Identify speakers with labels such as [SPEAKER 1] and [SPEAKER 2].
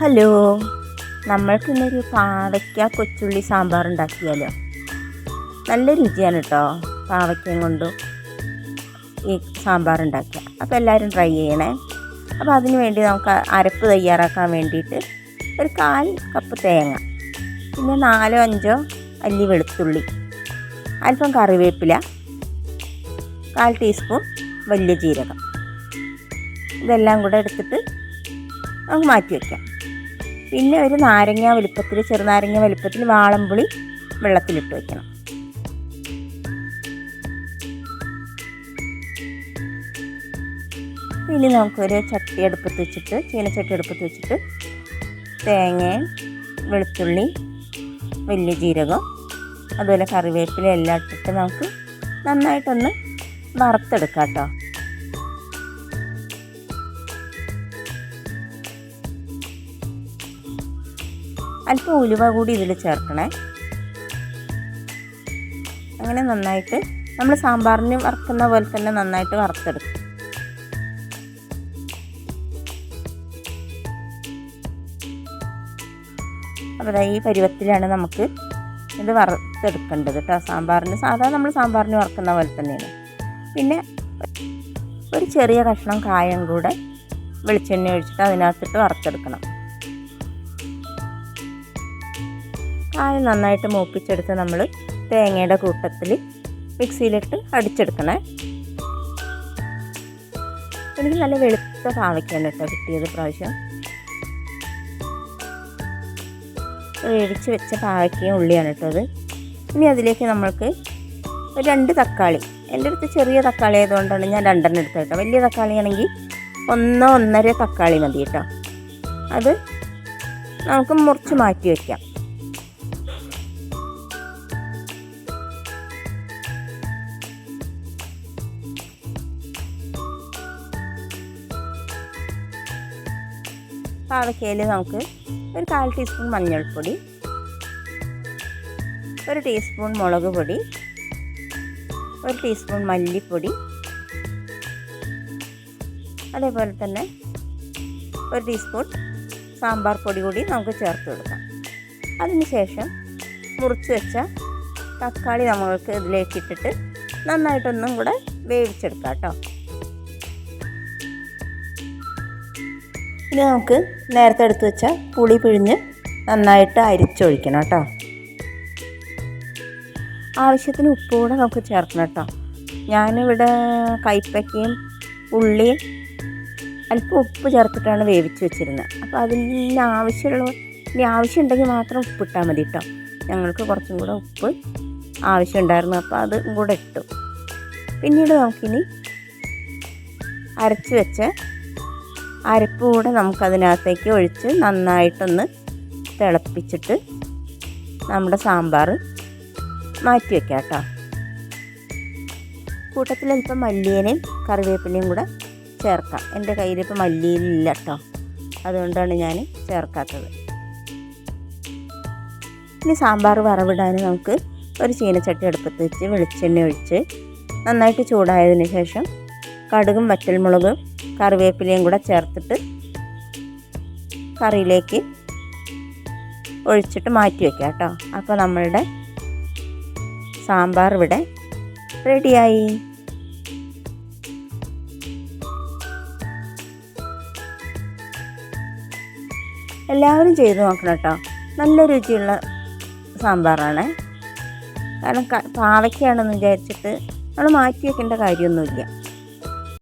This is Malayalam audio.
[SPEAKER 1] ഹലോ, നമ്മൾക്കിന്നൊരു പാവയ്ക്ക കൊച്ചുള്ളി സാമ്പാർ ഉണ്ടാക്കിയാലോ? നല്ല രുചിയാണ് കേട്ടോ പാവയ്ക്കയും കൊണ്ട് ഈ സാമ്പാർ ഉണ്ടാക്കുക. അപ്പോൾ എല്ലാവരും ട്രൈ ചെയ്യണേ. അപ്പോൾ അതിന് വേണ്ടി നമുക്ക് അരപ്പ് തയ്യാറാക്കാൻ വേണ്ടിയിട്ട് ഒരു 1/4 കപ്പ് തേങ്ങ, പിന്നെ 4-5 അല്ലി വെളുത്തുള്ളി, അല്പം കറിവേപ്പില, 1/4 ടീസ്പൂൺ വലിയ ജീരകം, ഇതെല്ലാം കൂടെ എടുത്തിട്ട് നമുക്ക് മാറ്റി വയ്ക്കാം. പിന്നെ ഒരു ചെറുനാരങ്ങ വലുപ്പത്തിൽ വാളംപുളി വെള്ളത്തിലിട്ട് വയ്ക്കണം. ഇനി നമുക്കൊരു ചീനച്ചട്ടി അടുപ്പത്ത് വെച്ചിട്ട് തേങ്ങയും വെളുത്തുള്ളി, വലിയ ജീരകം, അതുപോലെ കറിവേപ്പില എല്ലാം ഇട്ടിട്ട് നമുക്ക് നന്നായിട്ടൊന്ന് വറുത്തെടുക്കാം കേട്ടോ. അല്പം ഉലുവ കൂടി ഇതിൽ ചേർക്കണേ. അങ്ങനെ നന്നായിട്ട് നമ്മൾ സാമ്പാറിന് വറുക്കുന്ന പോലെ തന്നെ നന്നായിട്ട് വറുത്തെടുക്കും. അപ്പോൾ ഈ പരുവത്തിലാണ് നമുക്ക് ഇത് വറുത്തെടുക്കേണ്ടത് കേട്ടോ. സാധാരണ നമ്മൾ സാമ്പാറിന് വറുക്കുന്ന പോലെ തന്നെയാണ്. പിന്നെ ഒരു ചെറിയ കഷ്ണം കായം കൂടെ വെളിച്ചെണ്ണ ഒഴിച്ചിട്ട് അതിനകത്തിട്ട് വറുത്തെടുക്കണം. കായം നന്നായിട്ട് മൂപ്പിച്ചെടുത്ത് നമ്മൾ തേങ്ങയുടെ കൂട്ടത്തിൽ മിക്സിയിലിട്ട് അടിച്ചെടുക്കണേ. എനിക്ക് നല്ല വെളുത്ത പാവയ്ക്കാണ് കേട്ടോ കിട്ടിയത് പ്രാവശ്യം. വേവിച്ച് വെച്ച പാവയ്ക്കയും ഉള്ളിയാണ് കേട്ടോ അത്. ഇനി അതിലേക്ക് നമ്മൾക്ക് ഒരു 2 തക്കാളി, എൻ്റെ അടുത്ത് ചെറിയ തക്കാളി ആയതുകൊണ്ടാണ് ഞാൻ 2 എടുത്തത് കേട്ടോ. വലിയ തക്കാളി ആണെങ്കിൽ 1-1.5 തക്കാളി മതി കേട്ടോ. അത് നമുക്ക് മുറിച്ച് മാറ്റി വയ്ക്കാം. പാവയ്ക്കയിൽ നമുക്ക് ഒരു 1/4 ടീസ്പൂൺ മഞ്ഞൾപ്പൊടി, 1 ടീസ്പൂൺ മുളക് പൊടി, 1 ടീസ്പൂൺ മല്ലിപ്പൊടി, അതേപോലെ തന്നെ 1 ടീസ്പൂൺ സാമ്പാർ പൊടി കൂടി നമുക്ക് ചേർത്ത് കൊടുക്കാം. അതിനുശേഷം മുറിച്ച് വെച്ച തക്കാളി നമ്മൾക്ക് ഇതിലേക്ക് ഇട്ടിട്ട് നന്നായിട്ടൊന്നും കൂടെ വേവിച്ചെടുക്കാം കേട്ടോ. ഇനി നമുക്ക് നേരത്തെ എടുത്ത് വെച്ച പുളി പിഴിഞ്ഞ് നന്നായിട്ട് അരിച്ചൊഴിക്കണം കേട്ടോ. ആവശ്യത്തിന് ഉപ്പ് കൂടെ നമുക്ക് ചേർക്കണം കേട്ടോ. ഞാനിവിടെ കൈപ്പയ്ക്കയും ഉള്ളിയും അല്പം ഉപ്പ് ചേർത്തിട്ടാണ് വേവിച്ച് വെച്ചിരുന്നത്. അപ്പോൾ ഇനി ആവശ്യമുണ്ടെങ്കിൽ മാത്രം ഉപ്പിട്ടാൽ മതി കേട്ടോ. ഞങ്ങൾക്ക് കുറച്ചും കൂടെ ഉപ്പ് ആവശ്യമുണ്ടായിരുന്നു, അപ്പോൾ അതും കൂടെ ഇട്ടു. പിന്നീട് നമുക്കിനി അരച്ച് വെച്ച അരപ്പ് കൂടെ നമുക്കതിനകത്തേക്ക് ഒഴിച്ച് നന്നായിട്ടൊന്ന് തിളപ്പിച്ചിട്ട് നമ്മുടെ സാമ്പാർ മാറ്റി വയ്ക്കാം കേട്ടോ. കൂട്ടത്തിൽ അല്പം മല്ലിയിലയും കറിവേപ്പിലയും കൂടെ ചേർക്കാം. എൻ്റെ കയ്യിലിപ്പോൾ മല്ലിയിലില്ല കേട്ടോ, അതുകൊണ്ടാണ് ഞാൻ ചേർക്കാത്തത്. ഇനി സാമ്പാർ വറവിടാൻ നമുക്ക് ഒരു ചീനച്ചട്ടി അടുപ്പത്ത് വെച്ച് വെളിച്ചെണ്ണ ഒഴിച്ച് നന്നായിട്ട് ചൂടായതിന് ശേഷം കടുകും വറ്റൽമുളകും കറിവേപ്പിലയും കൂടെ ചേർത്തിട്ട് കറിയിലേക്ക് ഒഴിച്ചിട്ട് മാറ്റി വയ്ക്കാം കേട്ടോ. അപ്പോൾ നമ്മളുടെ സാമ്പാർ ഇവിടെ റെഡിയായി. എല്ലാവരും ചെയ്ത് നോക്കണം കേട്ടോ. നല്ല രുചിയുള്ള സാമ്പാറാണ്. കാരണം പാവയ്ക്കാണെന്ന് വിചാരിച്ചിട്ട് നമ്മൾ മാറ്റി വയ്ക്കേണ്ട കാര്യമൊന്നുമില്ല.